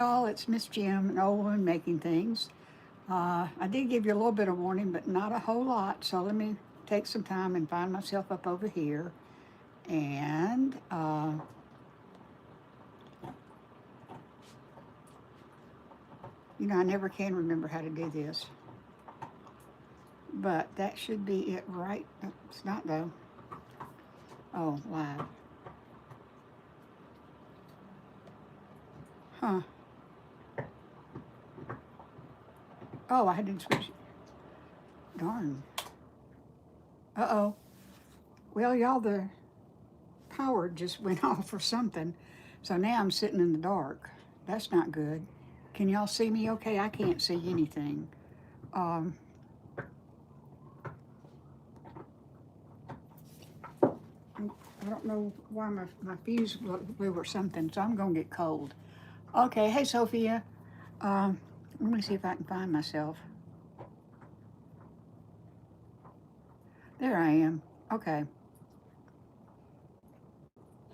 Y'all, it's Miss Jim and Owen making things. I did give you a little bit of warning, but not a whole lot. So let me take some time and find myself up over here. And I never can remember how to do this, but that should be it, right? No, it's not though. Oh, live. Huh. Oh, I didn't switch. Darn. Uh-oh. Well, y'all, the power just went off or something. So now I'm sitting in the dark. That's not good. Can y'all see me okay? I can't see anything. Um, I don't know why my fuse blew or something, so I'm going to get cold. Okay, hey, Sophia. Um, Let me see if I can find myself. There I am. Okay.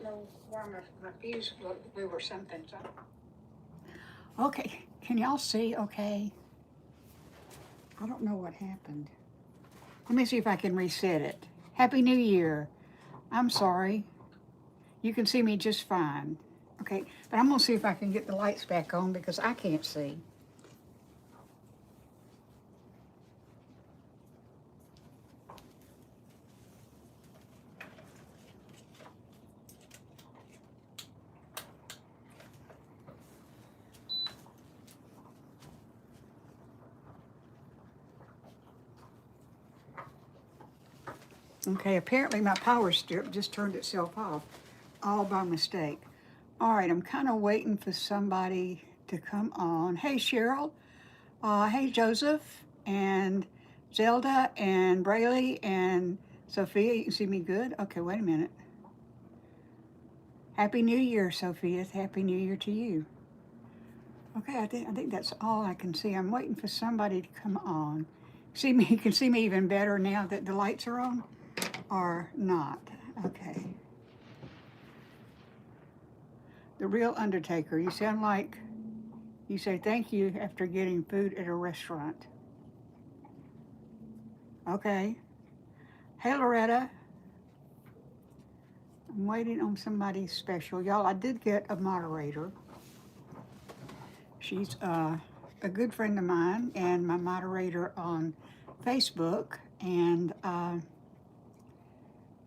No, why my fuse blew or something. So. Okay, can y'all see okay? I don't know what happened. Let me see if I can reset it. Happy New Year. I'm sorry. You can see me just fine. Okay, but I'm gonna see if I can get the lights back on because I can't see. Okay, apparently my power strip just turned itself off all by mistake. All right, I'm kind of waiting for somebody to come on. Hey, Cheryl. Hey, Joseph and Zelda and Brayley and Sophia. You can see me good? Okay, wait a minute. Happy New Year, Sophia. Happy New Year to you. Okay, I think that's all I can see. I'm waiting for somebody to come on. See me? You can see me even better now that the lights are on, or not. Okay. The real Undertaker. You sound like you say thank you after getting food at a restaurant. Okay. Hey, Loretta. I'm waiting on somebody special. Y'all, I did get a moderator. She's a good friend of mine and my moderator on Facebook. And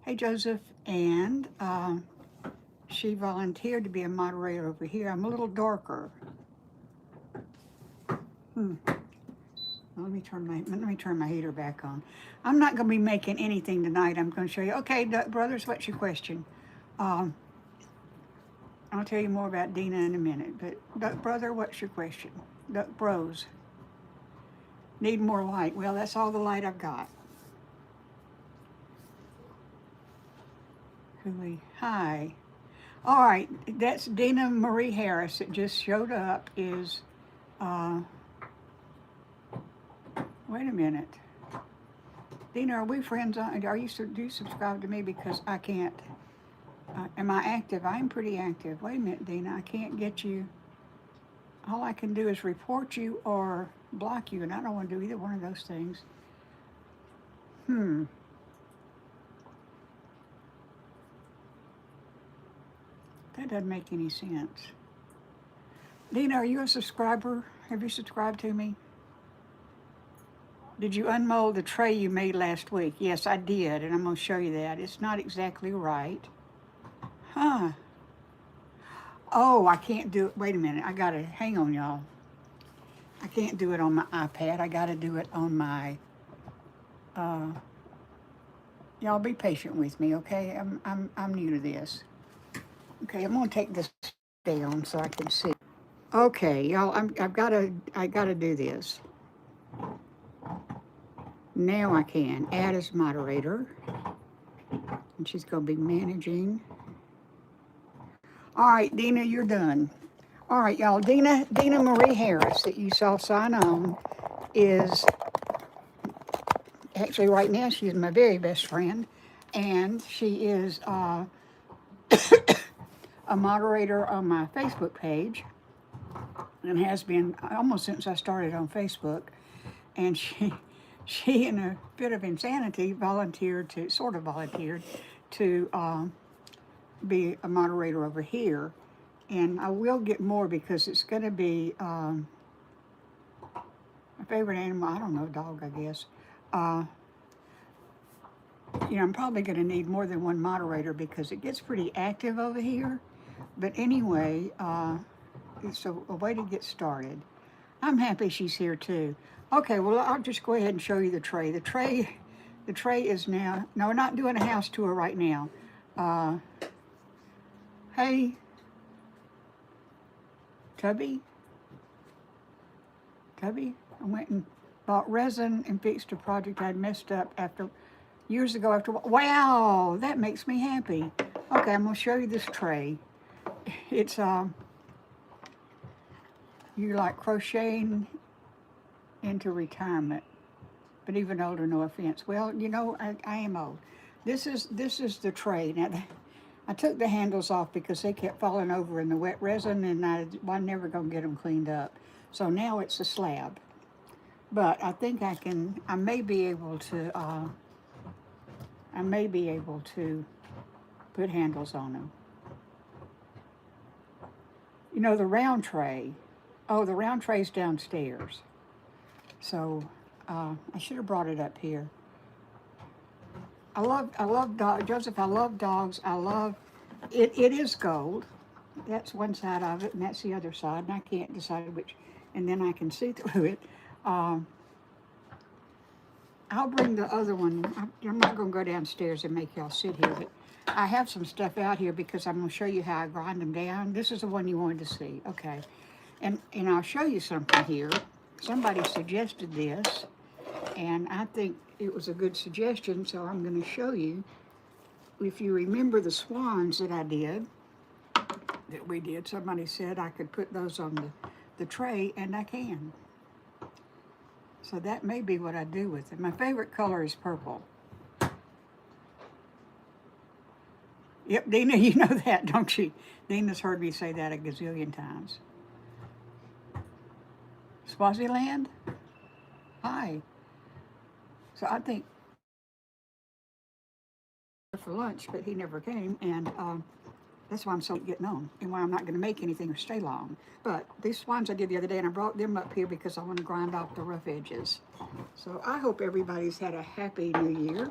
hey, Joseph. And she volunteered to be a moderator over here. I'm a little darker. Let me turn my heater back on. I'm not going to be making anything tonight. I'm going to show you. Okay, Duck Brothers, what's your question? Um, I'll tell you more about Dina in a minute. But Duck Brother, what's your question? Duck Bros. Need more light. Well, that's all the light I've got. Hooey. Hi. All right, that's Dina Marie Harris that just showed up. Wait a minute. Dina, are we friends on, do you subscribe to me because I can't, am I active? I'm pretty active. Wait a minute, Dina, I can't get you. All I can do is report you or block you, and I don't want to do either one of those things. That doesn't make any sense. Dina, are you a subscriber? Have you subscribed to me? Did you unmold the tray you made last week? Yes, I did, and I'm going to show you that. It's not exactly right. Huh. Oh, I can't do it. Wait a minute. I got to, hang on, y'all. I can't do it on my iPad. I got to do it on my, y'all be patient with me, okay? I'm new to this. Okay, I'm going to take this down so I can see. Okay, y'all, I got to do this. Now I can add as moderator, and she's going to be managing. All right, Dina, you're done. All right, y'all, Dina Marie Harris that you saw sign on is, actually right now she's my very best friend, and she is a moderator on my Facebook page. and has been almost since I started on Facebook. And she in a bit of insanity, sort of volunteered to be a moderator over here. And I will get more because it's going to be my favorite animal. I don't know, dog, I guess. Uh, I'm probably going to need more than one moderator because it gets pretty active over here. But anyway, it's a way to get started. I'm happy she's here too. Okay, well, I'll just go ahead and show you the tray. The tray is now, no, we're not doing a house tour right now. Uh, hey, Tubby, I went and bought resin and fixed a project I'd messed up years ago. Wow, that makes me happy. Okay, I'm gonna show you this tray. It's you like crocheting into retirement, but even older, no offense. Well, I am old. This is the tray. Now, I took the handles off because they kept falling over in the wet resin, and I was never gonna get them cleaned up. So now it's a slab. But I think I may be able to put handles on them. The round tray. Oh, the round tray's downstairs. So I should have brought it up here. I love dogs. Joseph, I love dogs. I love it. It is gold. That's one side of it, and that's the other side, and I can't decide which. And then I can see through it. I'll bring the other one. I'm not going to go downstairs and make y'all sit here, but I have some stuff out here because I'm going to show you how I grind them down. This is the one you wanted to see. Okay. And I'll show you something here. Somebody suggested this, and I think it was a good suggestion, so I'm going to show you. If you remember the swans that we did, somebody said I could put those on the tray, and I can. So that may be what I do with it. My favorite color is purple. Yep, Dina, you know that, don't you? Dina's heard me say that a gazillion times. Swaziland? Hi. So I think for lunch, but he never came, and that's why I'm so getting on, and why I'm not going to make anything or stay long. But these swans I did the other day, and I brought them up here because I want to grind off the rough edges. So I hope everybody's had a happy new year.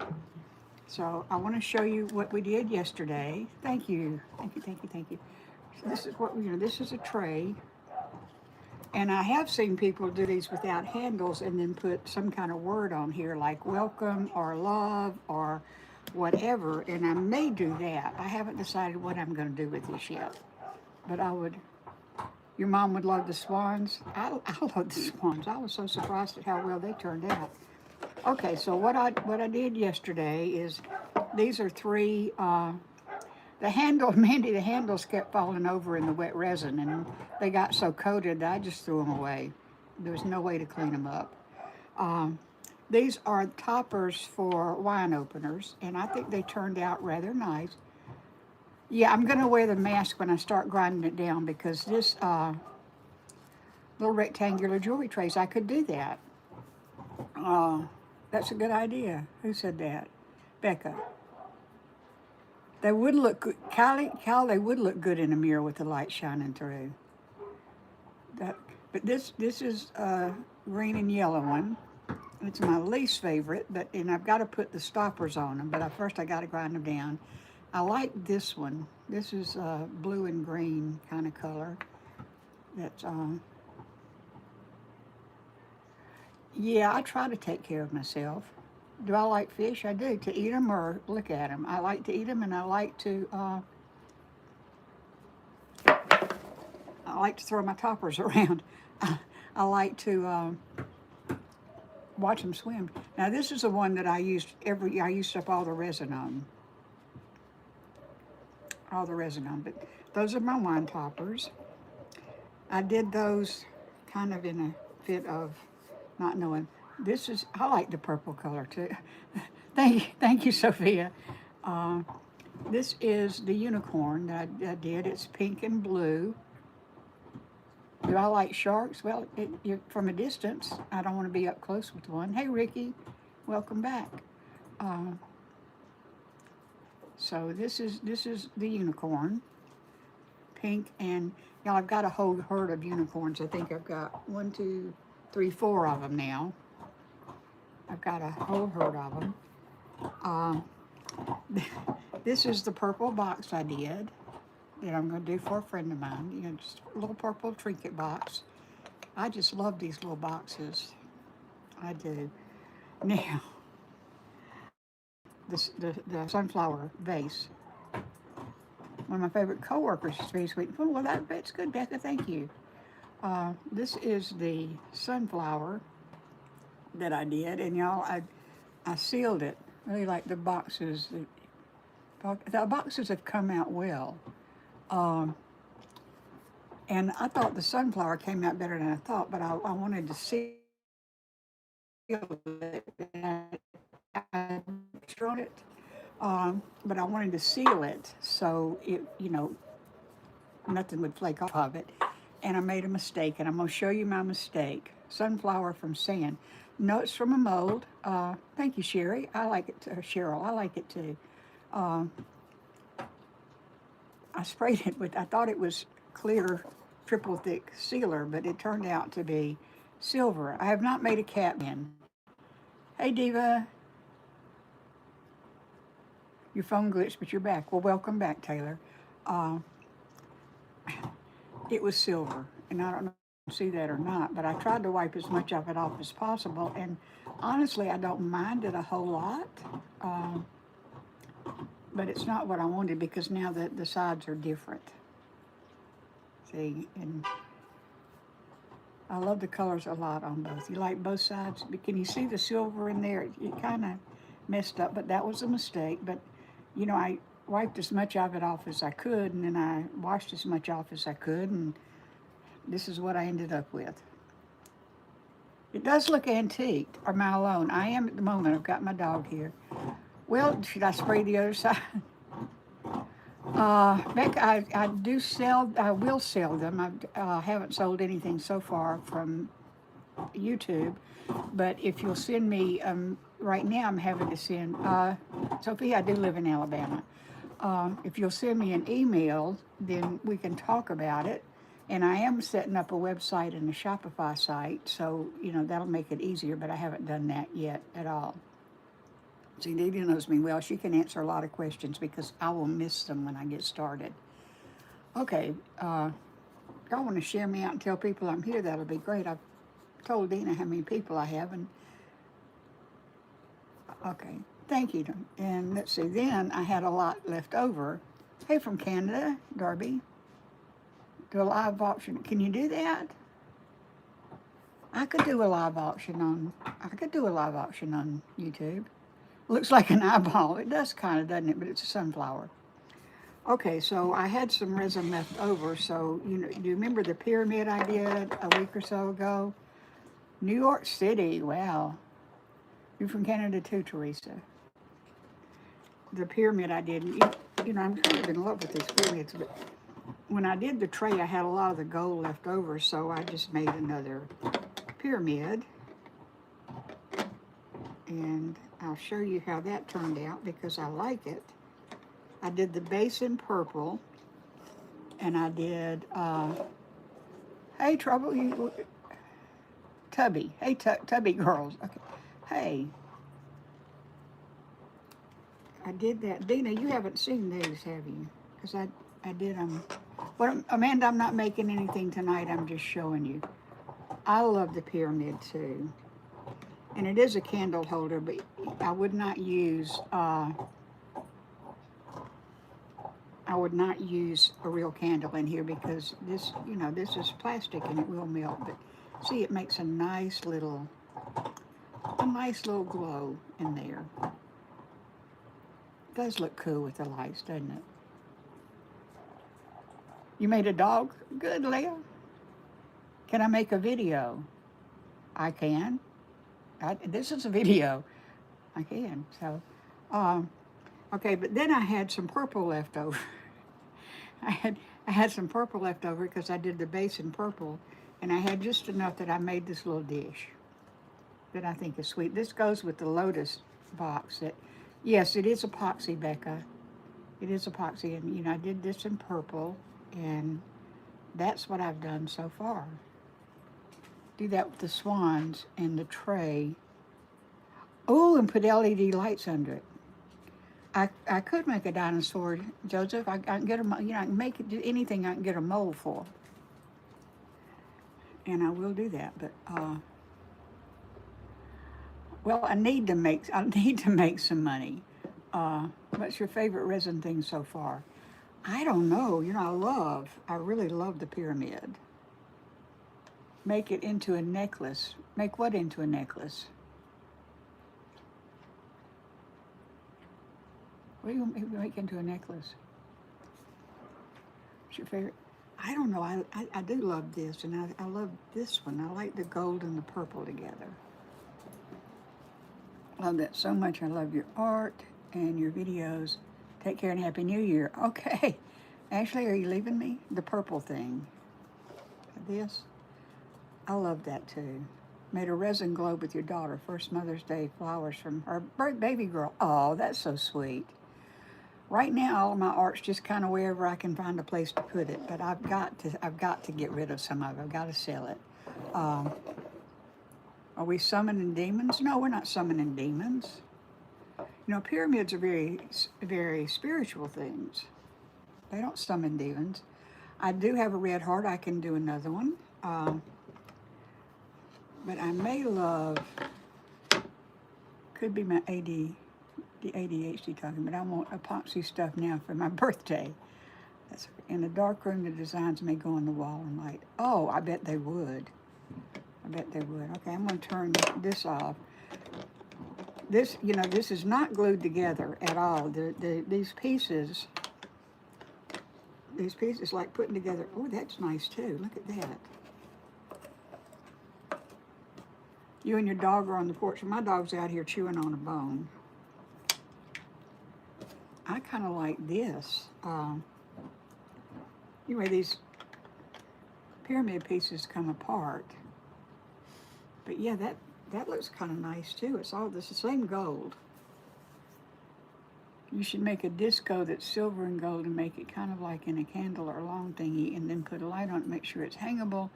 So I want to show you what we did yesterday. Thank you. So this is this is a tray. And I have seen people do these without handles and then put some kind of word on here like welcome or love or whatever. And I may do that. I haven't decided what I'm going to do with this yet. But your mom would love the swans. I love the swans. I was so surprised at how well they turned out. Okay, so what I did yesterday is these are three. The handles kept falling over in the wet resin, and they got so coated that I just threw them away. There was no way to clean them up. These are toppers for wine openers, and I think they turned out rather nice. Yeah, I'm going to wear the mask when I start grinding it down because this little rectangular jewelry trays, I could do that. That's a good idea. Who said that? Becca. They would look good. Cal, they would look good in a mirror with the light shining through. But this is a green and yellow one. It's my least favorite, and I've got to put the stoppers on them, but first I got to grind them down. I like this one. This is blue and green kind of color. That's yeah, I try to take care of myself. Do I like fish? I do. To eat them or look at them. I like to eat them, and I like to throw my toppers around. I like to watch them swim. Now this is the one that I used I used up all the resin on. But those are my wine toppers. I did those kind of in a fit of not knowing. I like the purple color too. Thank you, Sophia. This is the unicorn that I did. It's pink and blue. Do I like sharks? Well, from a distance, I don't want to be up close with one. Hey, Ricky, welcome back. Uh, so this is the unicorn, pink, and y'all, I've got a whole herd of unicorns. I think I've got 1, 2, 3, 4 of them now. I've got a whole herd of them. This is the purple box I did that I'm going to do for a friend of mine. You know, just a little purple trinket box. I just love these little boxes. I do. Now, the sunflower vase. One of my favorite coworkers is very sweet. Oh, well, that's good, Becca. Thank you. This is the sunflower that I did, and y'all, I sealed it. Really like the boxes. The boxes have come out well. And I thought the sunflower came out better than I thought, but I wanted to seal it. I destroyed it, but I wanted to seal it so it, nothing would flake off of it. And I made a mistake, and I'm going to show you my mistake. Sunflower from sand. No, it's from a mold. Thank you, Sherry. I like it too. Cheryl, I like it too. I sprayed it with, I thought it was clear triple thick sealer, but it turned out to be silver. I have not made a cat bin. Hey, Diva. Your phone glitched, but you're back. Well, welcome back, Taylor. It was silver, and I don't know if you see that or not, but I tried to wipe as much of it off as possible, and honestly, I don't mind it a whole lot, but it's not what I wanted because now the sides are different. See, and I love the colors a lot on both. You like both sides? But can you see the silver in there? It kind of messed up, but that was a mistake. But, I wiped as much of it off as I could, and then I washed as much off as I could, and this is what I ended up with. It does look antique. Or am I alone? I am at the moment. I've got my dog here. Well, should I spray the other side? Beck, I will sell them. I haven't sold anything so far from YouTube, but if you'll send me, right now I'm having to send, Sophie, I do live in Alabama. If you'll send me an email, then we can talk about it. And I am setting up a website and a Shopify site, so, that'll make it easier, but I haven't done that yet at all. See, Lydia knows me well. She can answer a lot of questions because I will miss them when I get started. Okay, y'all want to share me out and tell people I'm here, that'll be great. I've told Dina how many people I have, and okay, thank you. And let's see, then I had a lot left over. Hey, from Canada, Darby. Do a live auction. Can you do that? I could do a live auction on YouTube. Looks like an eyeball. It does kind of, doesn't it? But it's a sunflower. Okay, so I had some resin left over. So, do you remember the pyramid I did a week or so ago? New York City, wow. You're from Canada too, Teresa. The pyramid I did, I'm kind of in love with these pyramids, but when I did the tray, I had a lot of the gold left over, so I just made another pyramid. And I'll show you how that turned out because I like it. I did the base in purple, and I did, hey, Trouble, Tubby. Hey, Tubby girls. Okay. Hey. I did that. Dina, you haven't seen these, have you? Because I did them. Well, Amanda, I'm not making anything tonight. I'm just showing you. I love the pyramid, too. And it is a candle holder, but I would not use a real candle in here because this, this is plastic and it will melt. But see, it makes a nice little glow in there. It does look cool with the lights, doesn't it? You made a dog? Good, Leah. Can I make a video? I can. This is a video. I can. So, okay, but then I had some purple left over. I had some purple left over because I did the base in purple, And I had just enough that I made this little dish that I think is sweet. This goes with the lotus box. That, yes, it is epoxy, Becca. It is epoxy, and I did this in purple, and that's what I've done so far. Do that with the swans and the tray. Oh, and put LED lights under it. I could make a dinosaur, Joseph. I can get a, I can make it do anything I can get a mold for. And I will do that, but, well, I need to make some money. What's your favorite resin thing so far? I don't know. I really love the pyramid. Make it into a necklace. Make what into a necklace? What do you want me to make into a necklace? What's your favorite? I don't know. I do love this, and I love this one. I like the gold and the purple together. Love that so much. I love your art and your videos. Take care and Happy New Year. Okay. Ashley, are you leaving me? The purple thing. This? I love that too. Made a resin globe with your daughter. First Mother's Day flowers from her baby girl. Oh, that's so sweet. Right now, all of my art's just kind of wherever I can find a place to put it. But I've got to get rid of some of it. I've got to sell it. Are we summoning demons? No, we're not summoning demons. Pyramids are very, very spiritual things. They don't summon demons. I do have a red heart. I can do another one. But I may love, could be my the ADHD talking, but I want epoxy stuff now for my birthday. That's in the dark room. The designs may go on the wall and light. Oh, I bet they would. Okay, I'm going to turn this off. This, this is not glued together at all. These pieces like putting together. Oh, that's nice too. Look at that. You and your dog are on the porch. My dog's out here chewing on a bone. I kind of like this. Anyway, these pyramid pieces come apart. But yeah, that looks kind of nice too. It's the same gold. You should make a disco that's silver and gold and make it kind of like in a candle or a long thingy, and then put a light on it, make sure it's hangable,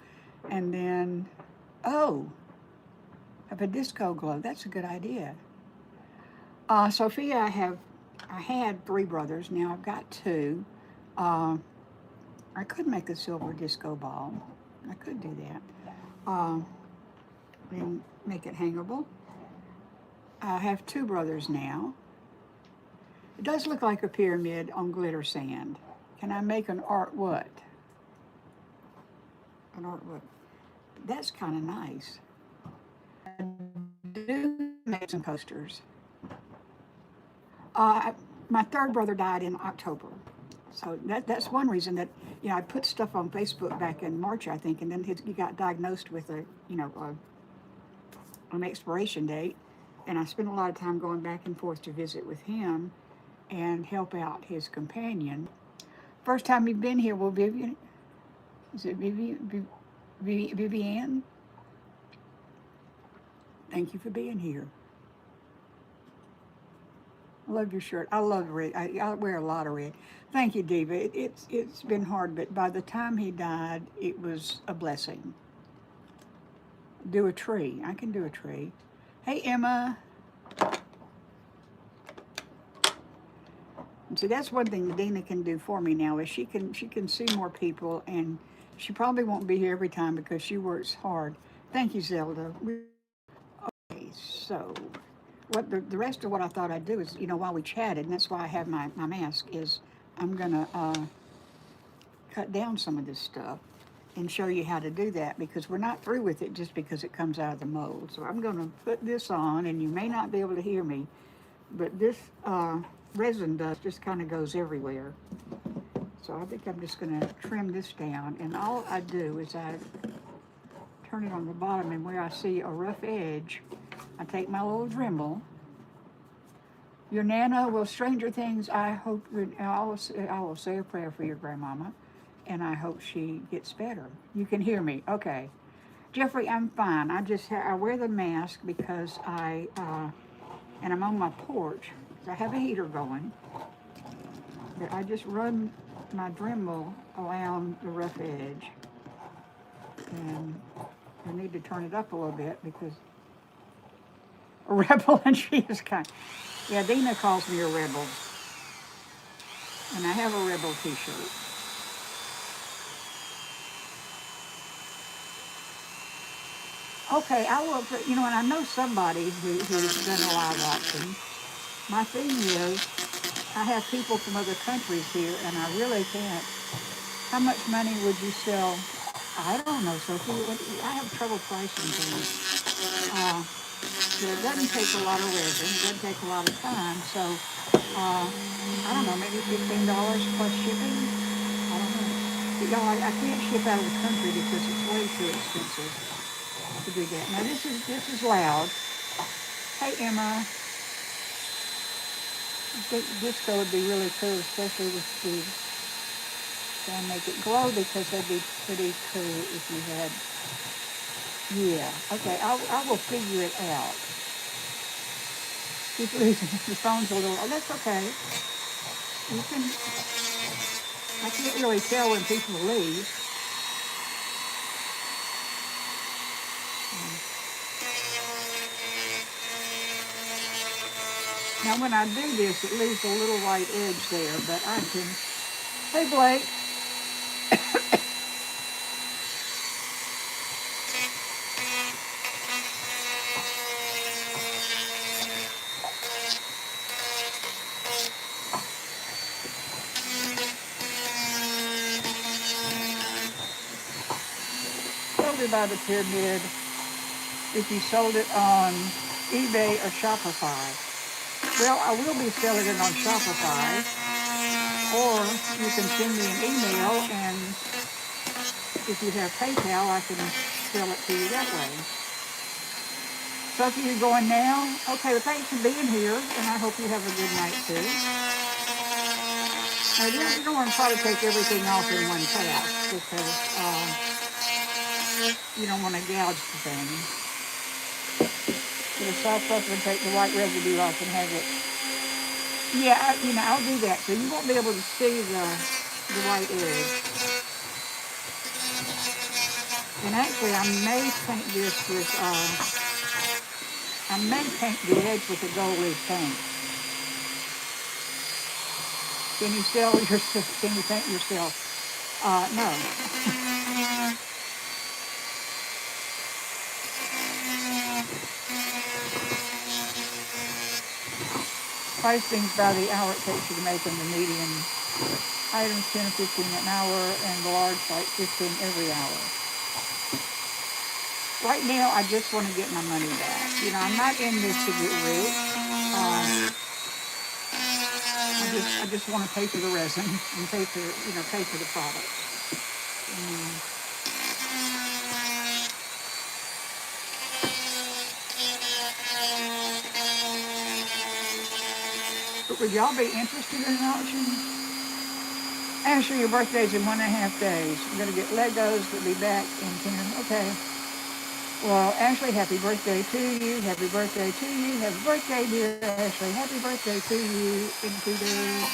and then, have a disco glow. That's a good idea. Sophia, I had 3 brothers. Now I've got 2. I could make a silver disco ball. I could do that. And make it hangable. I have 2 brothers now. It does look like a pyramid on glitter sand. Can I make an art what? An art what? That's kind of nice. I do make some posters. My 3rd brother died in October. So that's one reason that, I put stuff on Facebook back in March, I think, and then he got diagnosed with an expiration date, and I spent a lot of time going back and forth to visit with him and help out his companion. First time you've been here, Vivian? Is it Vivian? Thank you for being here. I love your shirt. I love red. I wear a lot of red. Thank you, Diva. It's been hard, but by the time he died, it was a blessing. Do a tree. I can do a tree. Hey, Emma. And see, that's one thing that Dina can do for me now is she can see more people, and she probably won't be here every time because she works hard. Thank you, Zelda. Okay, so what the rest of what I thought I'd do is, while we chatted, and that's why I have my mask, is I'm gonna cut down some of this stuff and show you how to do that, because we're not through with it just because it comes out of the mold. So I'm going to put this on, and you may not be able to hear me, but this resin dust just kind of goes everywhere. So I think I'm just going to trim this down, and all I do is I turn it on the bottom, and where I see a rough edge, I take my little Dremel. Your Nana will Stranger Things, I hope, I will say a prayer for your grandmama. and I hope she gets better. You can hear me, okay. Jeffrey, I'm fine. I wear the mask because and I'm on my porch. I have a heater going, but I just run my Dremel around the rough edge, and I need to turn it up a little bit because a rebel, and she is kind. Yeah, Dina calls me a rebel, and I have a rebel T-shirt. Okay, I will. And I know somebody who's done a live auction. My thing is, I have people from other countries here, and I really can't. How much money would you sell? I don't know, Sophie. I have trouble pricing things. Uh, it doesn't take a lot of resin. It doesn't take a lot of time. So, I don't know, maybe $15 plus shipping? I don't know. But y'all, I can't ship out of the country because it's way too expensive to do that. Now, this is loud. Hey, Emma. I think disco would be really cool, especially with the, trying to make it glow, because that'd be pretty cool if you had, yeah. Okay, I will figure it out. Keep losing, the phone's a little, oh, that's okay. You can, I can't really tell when people leave. Now when I do this, it leaves a little white edge there, but I can, hey Blake. Sold it by the pyramid if you sold it on eBay or Shopify. Well, I will be selling it on Shopify, or you can send me an email, and if you have PayPal, I can sell it to you that way. Sophie, you're going now? Okay, well, thanks for being here, and I hope you have a good night, too. Now, you don't want to try to take everything off in one pass, because you don't want to gouge the thing. So the soft stuff and take the white residue off and have it. Yeah, I'll do that. So you won't be able to see the white edge. And actually, I may paint this with, I may paint the edge with a gold leaf paint. Can you sell yourself? Can you paint yourself? No. Price things by the hour it takes you to make them. The medium items 10 or 15 an hour, and the large like 15 every hour. Right now, I just want to get my money back. I'm not in this to get rich. I just want to pay for the resin and pay for the product. But would y'all be interested in an auction? Ashley, your birthday's in 1.5 days. I'm going to get Legos. We'll be back in 10. Okay. Well, Ashley, happy birthday to you. Happy birthday to you. Happy birthday, dear Ashley. Happy birthday to you in 2 days.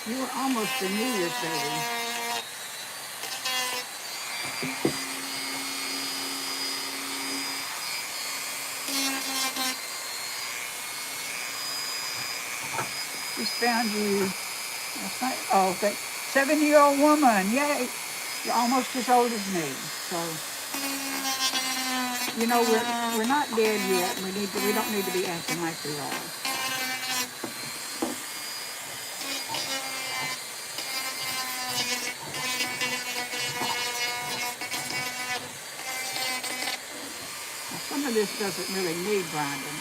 You were almost a New Year's baby. Just found you last night. Oh, that 7-year-old woman. Yay. You're almost as old as me. So, we're not dead yet. We don't need to be acting like we are. Now, some of this doesn't really need grinding.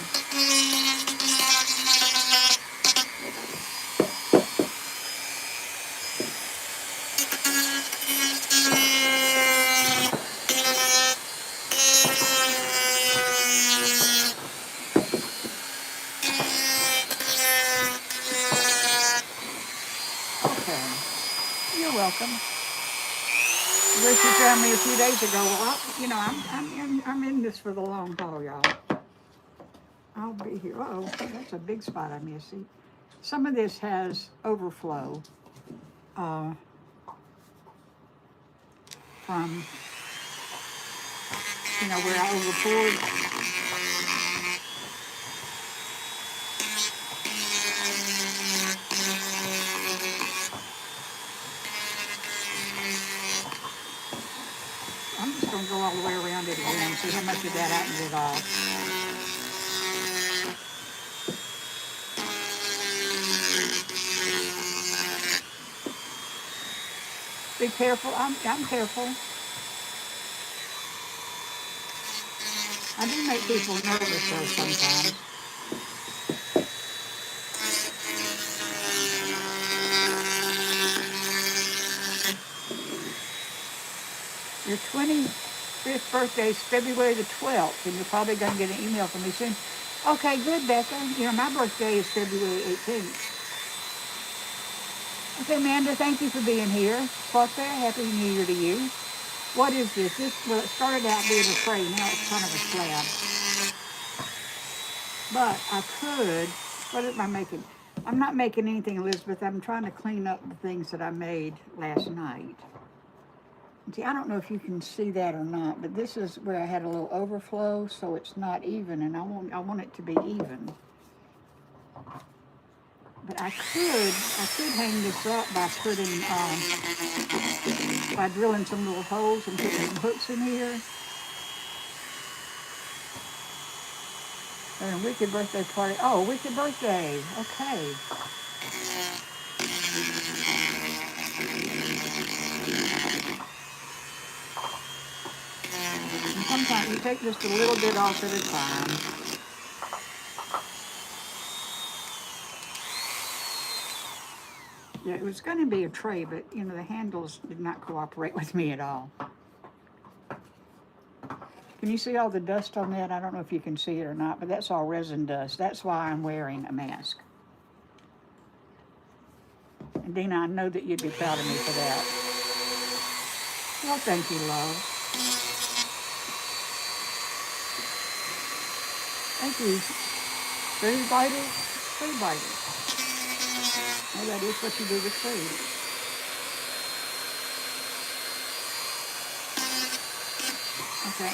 Richard found me a few days ago. Well, I'm in this for the long haul, y'all. I'll be here. Uh-oh, that's a big spot I missed. See, some of this has overflow from, where I overpoured. I'm just going to go all the way around it again and see how much of that I can get off. Be careful. I'm careful. I do make people nervous though sometimes. Your 25th birthday is February the 12th, and you're probably going to get an email from me soon. Okay, good, Becca. My birthday is February 18th. Okay, Amanda, thank you for being here. Flopper, Happy New Year to you. What is this? Well, it started out being a tray. Now it's kind of a slab. But I could, what am I making? I'm not making anything, Elizabeth. I'm trying to clean up the things that I made last night. See, I don't know if you can see that or not, but this is where I had a little overflow, so it's not even, and I want it to be even. But I could hang this up by putting, by drilling some little holes and putting some hooks in here. And a wicked birthday party. Oh, wicked birthday. Okay. And sometimes you take just a little bit off at a time. Yeah, it was going to be a tray, but, the handles did not cooperate with me at all. Can you see all the dust on that? I don't know if you can see it or not, but that's all resin dust. That's why I'm wearing a mask. And Dina, I know that you'd be proud of me for that. Well, thank you, love. Thank you. Food biters? Food biters. Oh, that is what you do with food. Okay,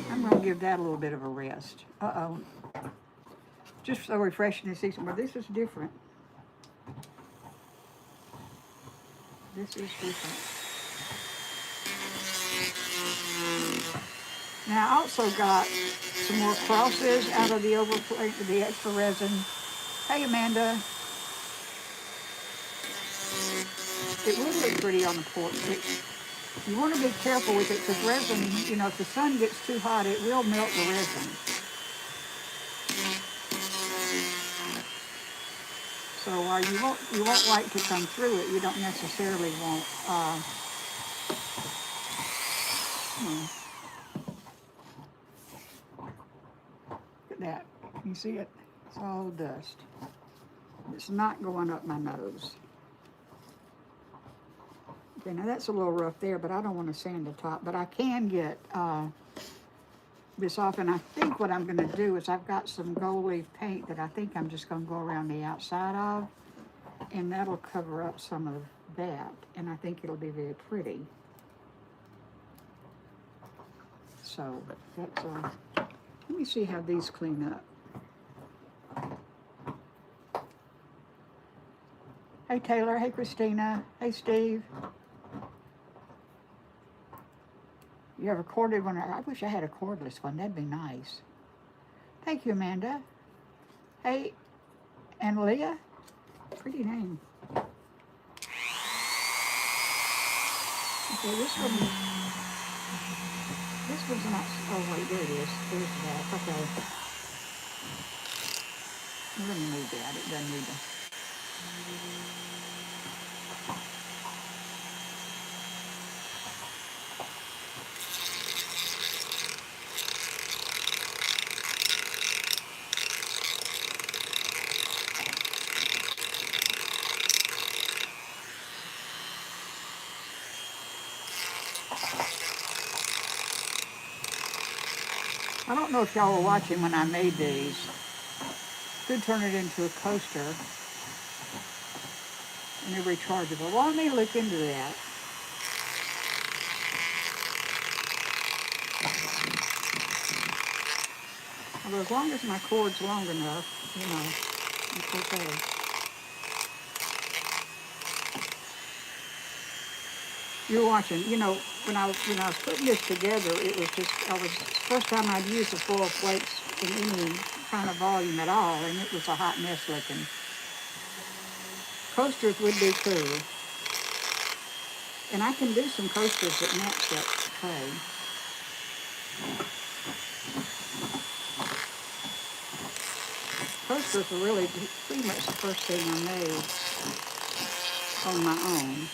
I'm going to give that a little bit of a rest. Uh-oh. Just so refreshing to see some. Well, this is different. This is different. Now, I also got some more crosses out of the overflow, the extra resin. Hey, Amanda. It will look pretty on the porch. You want to be careful with it because resin, if the sun gets too hot, it will melt the resin. So while you want light to come through it, you don't necessarily want. Look at that. You see it? It's all dust. It's not going up my nose. Okay, now that's a little rough there, but I don't want to sand the top. But I can get this off, and I think what I'm going to do is I've got some gold leaf paint that I think I'm just going to go around the outside of, and that'll cover up some of that, and I think it'll be very pretty. So that's let me see how these clean up. Hey Taylor, hey Christina, hey Steve. You have a corded one? I wish I had a cordless one. That'd be nice. Thank you, Amanda. Hey, and Leah. Pretty name. Okay, this one's not. Oh wait, there it is. There's that. Okay. Let me move that. It doesn't need to. I don't know if y'all were watching when I made these. Could turn it into a coaster, and they're rechargeable. Well, let me look into that. Although as long as my cord's long enough, you know, it's okay. You're watching, you know, when I was putting this together, it was just, first time I'd used the foil plates in any kind of volume at all, and it was a hot mess looking. Coasters would be cool. And I can do some coasters that match that tray. Coasters were really pretty much the first thing I made on my own.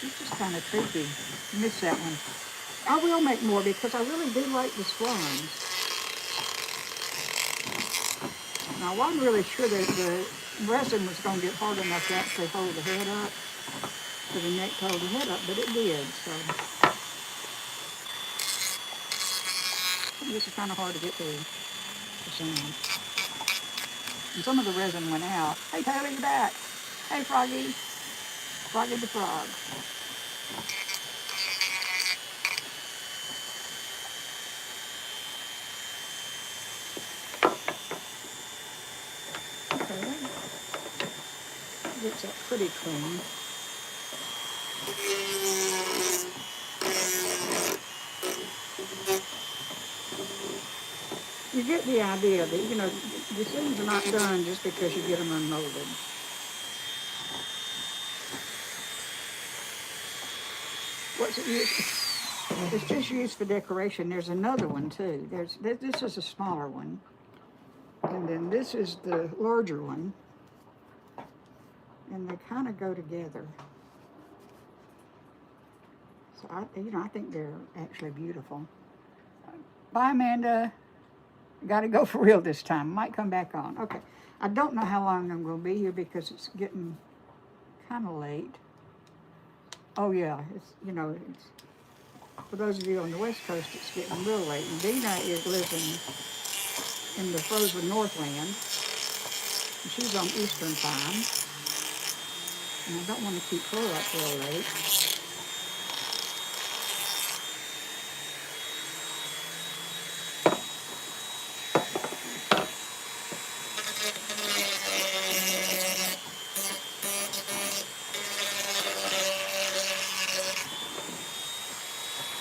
It's just kind of creepy. Miss that one. I will make more because I really do like the swans. Now, I wasn't really sure that the resin was going to get hard enough to actually hold the head up, for the neck to hold the head up, but it did, so. This is kind of hard to get through the sand. And some of the resin went out. Hey, Taylor, you back? Hey, Froggy. Froggy the frog. Okay, gets that pretty clean. You get the idea that, you know, the things are not done just because you get them unmolded. What's it used? It's just used for decoration. There's another one too. This is a smaller one, and then this is the larger one, and they kind of go together. So I think they're actually beautiful. Bye, Amanda. Got to go for real this time. Might come back on. Okay. I don't know how long I'm going to be here because it's getting kind of late. Oh yeah, it's for those of you on the West Coast, it's getting real late. And Dina lives in the frozen Northland. And she's on Eastern time. And I don't want to keep her up real late.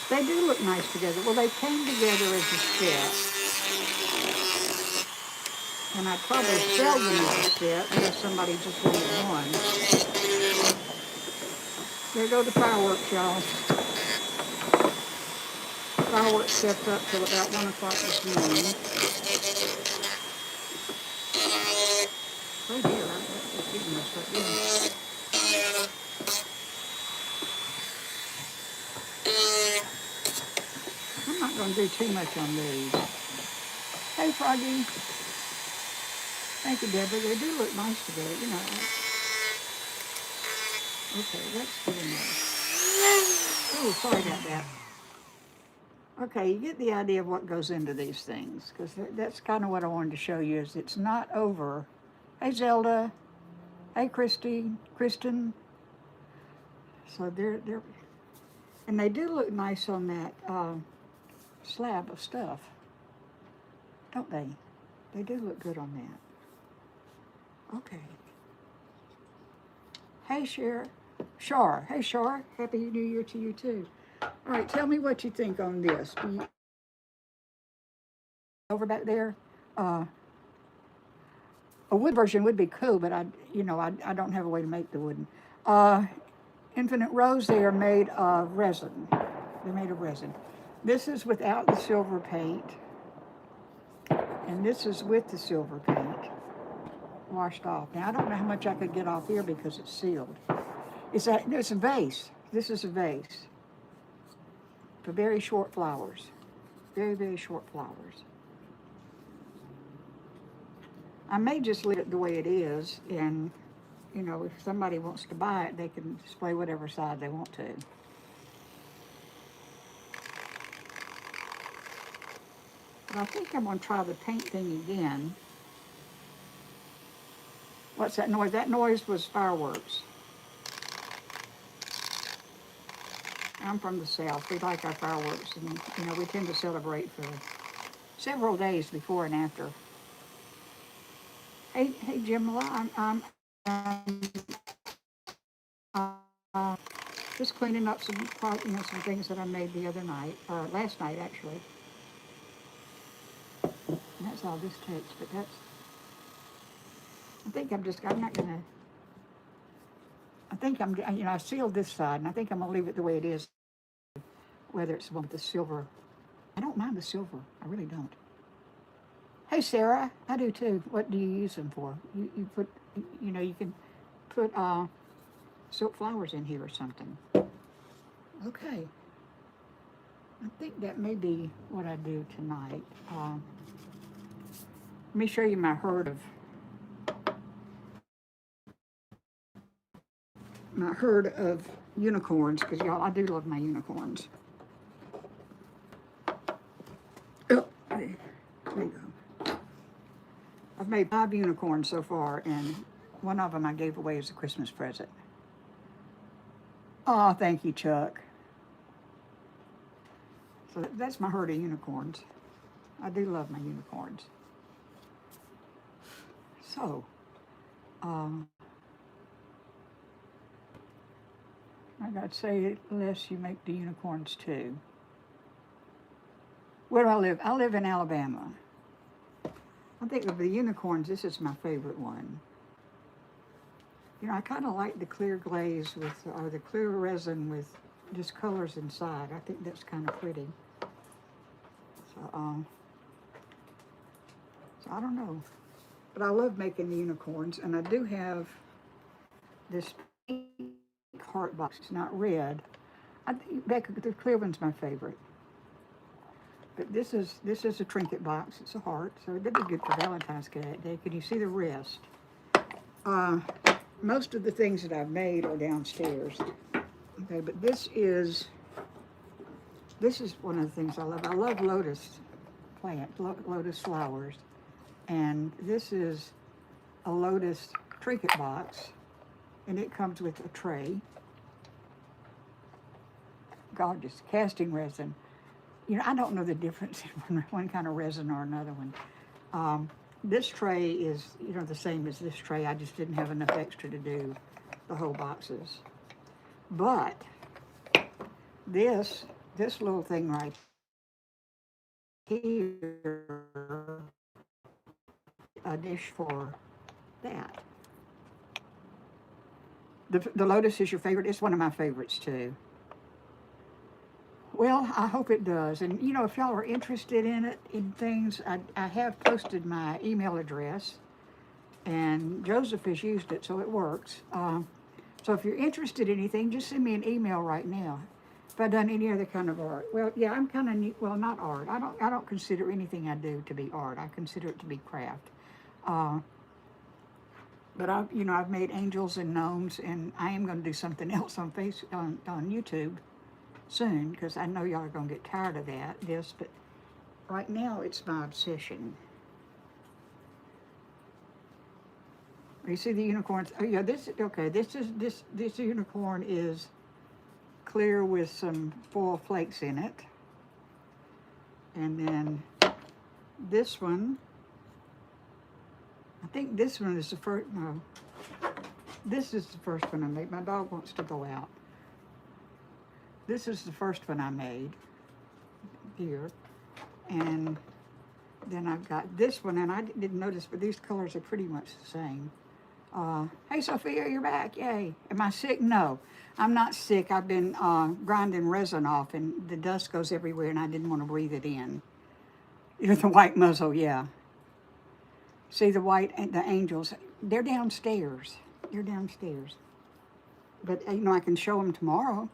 They do look nice together. Well, they came together as a set. And I'd probably sell them as a set if somebody just wanted one. There go the fireworks, y'all. Fireworks kept up till about 1 o'clock this morning. Oh dear, that's getting messed up, yeah. I'm not going to do too much on these. Hey, Froggy. Thank you, Deborah. They do look nice together, you know. Okay, that's good enough. Oh, sorry about that. Okay, you get the idea of what goes into these things, because that's kind of what I wanted to show you, is it's not over. Hey, Zelda. Hey, Kristen. So they're, and they do look nice on that slab of stuff, don't they? They do look good on that. Okay. Hey, Shar. Hey, Shar. Happy New Year to you, too. All right, tell me what you think on this. Over back there, a wood version would be cool, but I don't have a way to make the wooden. Infinite Rose, they are made of resin. They're made of resin. This is without the silver paint, and this is with the silver paint washed off. Now, I don't know how much I could get off here because it's sealed. It's a vase. This is a vase. for very short flowers. Very, very short flowers. I may just leave it the way it is, and, you know, if somebody wants to buy it, they can display whatever side they want to. But I think I'm going to try the paint thing again. What's that noise? That noise was fireworks. I'm from the South. We like our fireworks, and, you know, we tend to celebrate for several days before and after. Hey, Jimla, I'm just cleaning up some, you know, some things that I made the other night, last night actually. And that's all this takes, but that's, I think I'm not gonna, I think you know, I sealed this side, and I think I'm gonna leave it the way it is, whether it's with the silver. I don't mind the silver, I really don't. Hey, Sarah, I do too. What do you use them for? You put, you know, you can put silk flowers in here or something. Okay. I think that may be what I do tonight. Let me show you my herd of unicorns, because y'all, I do love my unicorns. Oh, there you go. I've made 5 unicorns so far, and one of them I gave away as a Christmas present. Oh, thank you, Chuck. So that's my herd of unicorns. I do love my unicorns. So, I gotta say, unless you make the unicorns too. Where do I live? I live in Alabama. I think of the unicorns, this is my favorite one. You know, I kind of like the clear glaze with, or the clear resin with just colors inside. I think that's kind of pretty. So I don't know. But I love making the unicorns, and I do have this pink heart box. It's not red. I think the clear one's my favorite. But this is a trinket box. It's a heart, so that'd be good for Valentine's Day. Can you see the wrist? Most of the things that I've made are downstairs. Okay, but this is one of the things I love. I love lotus lotus flowers, and this is a lotus trinket box, and it comes with a tray. Gorgeous casting resin. You know, I don't know the difference in one kind of resin or another one. This tray is, you know, the same as this tray. I just didn't have enough extra to do the whole boxes. But this little thing right here, a dish for that. The lotus is your favorite? It's one of my favorites too. Well, I hope it does. And, you know, if y'all are interested in it, in things, I have posted my email address, and Joseph has used it, so it works. So if you're interested in anything, just send me an email right now. If I've done any other kind of art. Well, yeah, I'm kind of, well, not art. I don't consider anything I do to be art. I consider it to be craft. But I've made angels and gnomes, and I am going to do something else on YouTube soon, because I know y'all are going to get tired of this, but right now it's my obsession. You see the unicorns? Oh yeah, this unicorn is clear with some foil flakes in it. And then this one, I think this one is the first, no, this is the first one I made. My dog wants to go out. This is the first one I made here. And then I've got this one, and I didn't notice, but these colors are pretty much the same. Hey, Sophia, you're back. Yay. Am I sick? No, I'm not sick. I've been grinding resin off, and the dust goes everywhere, and I didn't want to breathe it in. You know, the white muzzle, yeah. See the white and the angels? They're downstairs. They're downstairs. But, you know, I can show them tomorrow.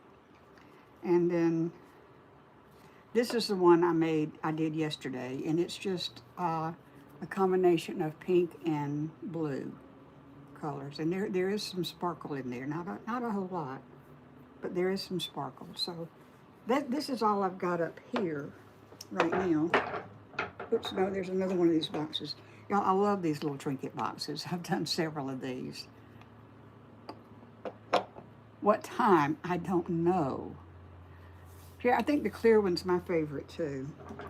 And then This is the one I did yesterday, and it's just a combination of pink and blue colors. And there is some sparkle in there, not a whole lot, but there is some sparkle. So this is all I've got up here right now. Oops, no, there's another one of these boxes. Y'all, I love these little trinket boxes. I've done several of these. What time? I don't know. Yeah, I think the clear one's my favorite too.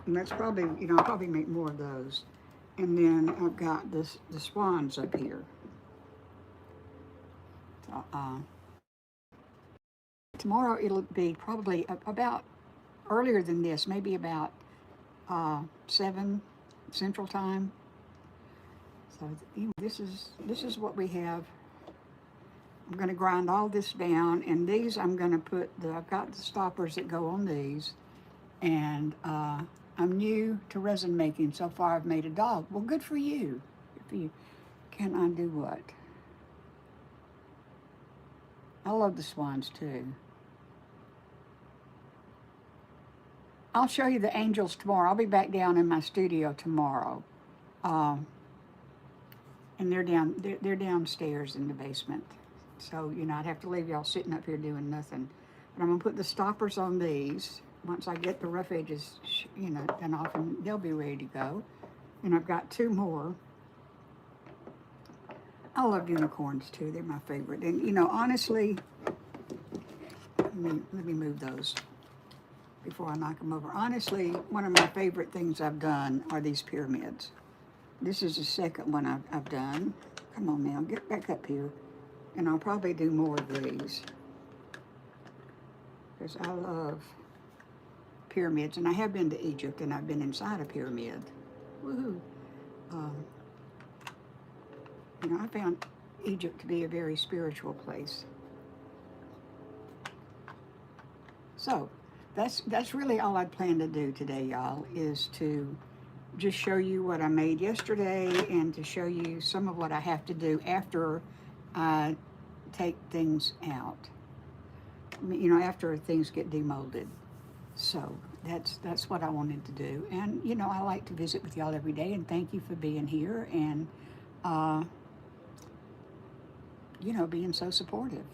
And that's probably, I'll probably make more of those. And then I've got the swans up here. So, tomorrow it'll be probably about earlier than this, maybe about 7 Central Time. So this is what we have. I'm going to grind all this down, and these I'm going to put, I've got the stoppers that go on these, and I'm new to resin making. So far I've made a dog. Well, good for you. Can I do what? I love the swans too. I'll show you the angels tomorrow. I'll be back down in my studio tomorrow. And they're downstairs in the basement. So, I'd have to leave y'all sitting up here doing nothing. But I'm going to put the stoppers on these. Once I get the rough edges, done off, and they'll be ready to go. And I've got 2 more. I love unicorns too. They're my favorite. And, honestly, let me move those before I knock them over. Honestly, one of my favorite things I've done are these pyramids. This is the second one I've done. Come on now, get back up here. And I'll probably do more of these, because I love pyramids. And I have been to Egypt, and I've been inside a pyramid. Woohoo. I found Egypt to be a very spiritual place. So that's really all I plan to do today, y'all, is to just show you what I made yesterday, and to show you some of what I have to do after I take things out. After things get demolded. So that's what I wanted to do. And I like to visit with y'all every day, and thank you for being here and being so supportive.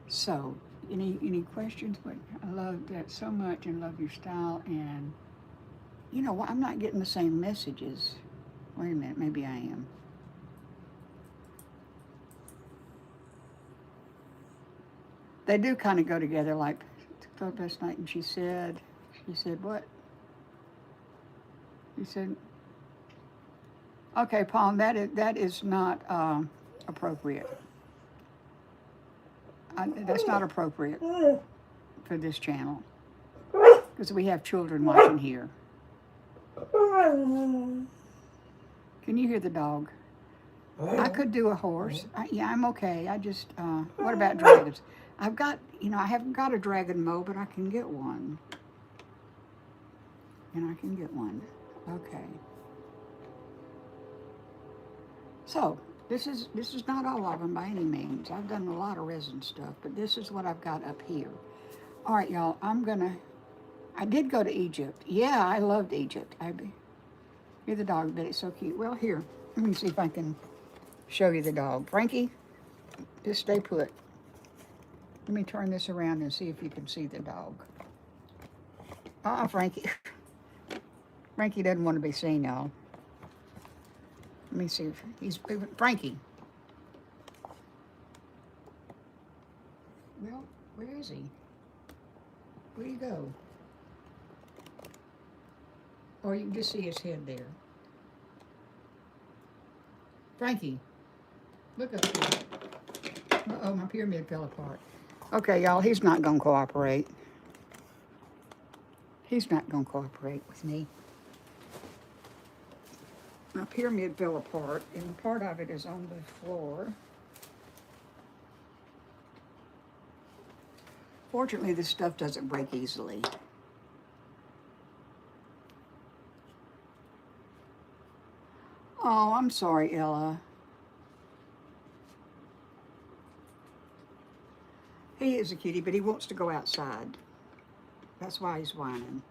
So any questions? But I love that so much, and love your style. And I'm not getting the same messages. Wait a minute, maybe I am. They do kind of go together, like last night, and she said what? She said, okay, Paul, that is not appropriate. That's not appropriate for this channel, because we have children watching here. Can you hear the dog? I could do a horse. Yeah, I'm okay. I just, what about dragons? I've got, I haven't got a dragon mold, but I can get one. And I can get one. Okay. So, this is not all of them by any means. I've done a lot of resin stuff, but this is what I've got up here. All right, y'all, I did go to Egypt. Yeah, I loved Egypt. You're the dog, but it's so cute. Well, here, let me see if I can show you the dog. Frankie, just stay put. Let me turn this around and see if you can see the dog. Frankie. Frankie doesn't want to be seen, y'all. Let me see if he's... Frankie. Well, where is he? Where'd he go? Or you can just see his head there. Frankie, look up here. Uh-oh, my pyramid fell apart. Okay, y'all, he's not going to cooperate. He's not going to cooperate with me. My pyramid fell apart, and part of it is on the floor. Fortunately, this stuff doesn't break easily. Oh, I'm sorry, Ella. He is a cutie, but he wants to go outside. That's why he's whining.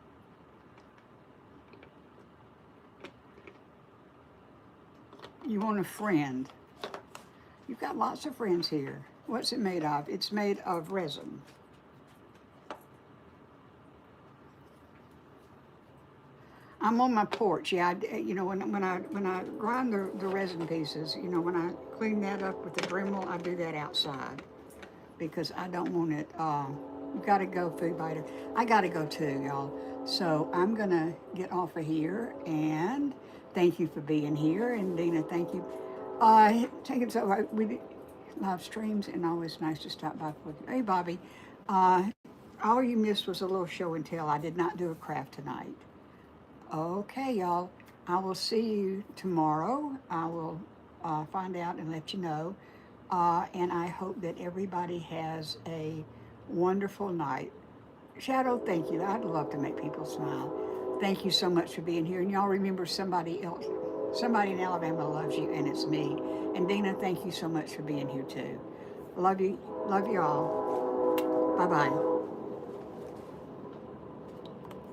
You want a friend. You've got lots of friends here. What's it made of? It's made of resin. I'm on my porch. Yeah, you know, when I grind the resin pieces, you know, when I clean that up with the Dremel, I do that outside because I don't want it. You gotta go, food biter. I gotta go too, y'all. So I'm gonna get off of here and thank you for being here. And Dina, thank you. Take it so we do live streams and always nice to stop by. Hey, Bobby. Uh, all you missed was a little show and tell. I did not do a craft tonight. Okay, y'all. I will see you tomorrow. I will find out and let you know. And I hope that everybody has a wonderful night. Shadow, thank you. I'd love to make people smile. Thank you so much for being here. And y'all remember somebody else, somebody in Alabama loves you, and it's me. And Dina, thank you so much for being here too. Love you. Love you all. Bye-bye.